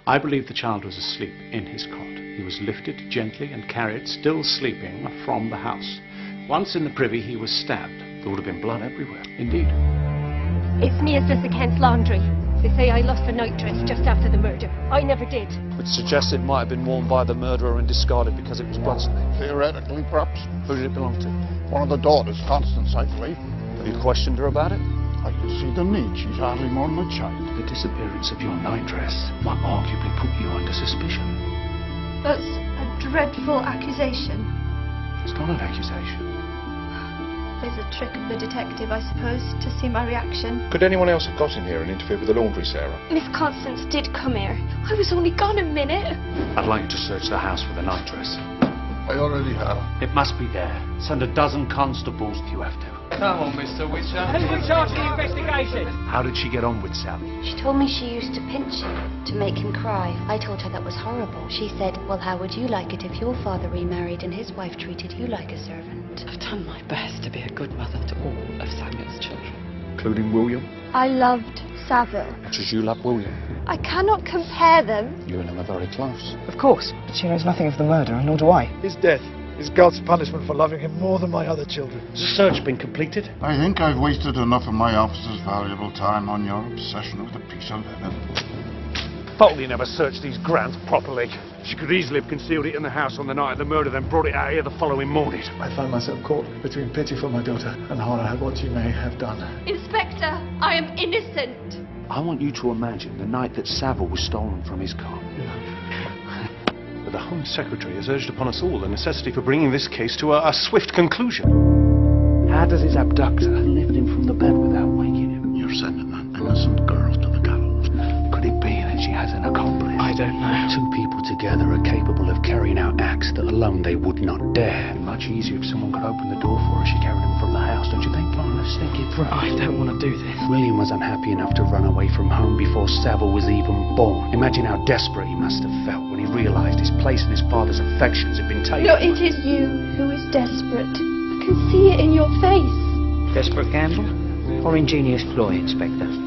I believe the child was asleep in his cot. He was lifted gently and carried, still sleeping, from the house. Once in the privy, he was stabbed. There would have been blood everywhere. Indeed. It's me as Mr. Kent's laundry. They say I lost the nightdress just after the murder. I never did. Which suggests it might have been worn by the murderer and discarded because it was bloodstained. Theoretically, perhaps. Who did it belong to? One of the daughters, Constance, I believe. Have you questioned her about it? I can see the need. She's hardly more than a child. The disappearance of your nightdress might arguably put you under suspicion. That's a dreadful accusation. It's not an accusation. There's a trick of the detective, I suppose, to see my reaction. Could anyone else have got in here and interfered with the laundry, Sarah? Miss Constance did come here. I was only gone a minute. I'd like you to search the house for the nightdress. I already have. It must be there. Send a dozen constables if you have to. Come on, Mr. Uичера. Who's in charge of the investigation? How did she get on with Sally? She told me she used to pinch him to make him cry. I told her that was horrible. She said, well, how would you like it if your father remarried and his wife treated you like a servant? I've done my best to be a good mother to all of Samuel's children. Including William? I loved Savile. Much as you love William. I cannot compare them. You and him are very close. Of course, but she knows nothing of the murder, and nor do I. His death is God's punishment for loving him more than my other children. Has the search been completed? I think I've wasted enough of my officer's valuable time on your obsession with a piece of linen. Foley never searched these grounds properly. She could easily have concealed it in the house on the night of the murder, then brought it out here the following morning. I find myself caught between pity for my daughter and horror at what she may have done. Inspector, I am innocent. I want you to imagine the night that Savile was stolen from his car. But the Home Secretary has urged upon us all the necessity for bringing this case to a swift conclusion. How does his abductor lift him from the bed without waking him? You're sending an innocent girl to the gallows. Could it be that she has an accomplice? I don't know. Two people together are capable of carrying out acts that alone they would not dare. It'd be much easier if someone could open the door for her. She carried him from the house, don't you think? Come on, let's think it through. I don't want to do this. William was unhappy enough to run away from home before Savile was even born. Imagine how desperate he must have felt when he realised his place in his father's affections had been taken. No, it is you who is desperate. I can see it in your face. Desperate gamble or ingenious ploy, Inspector?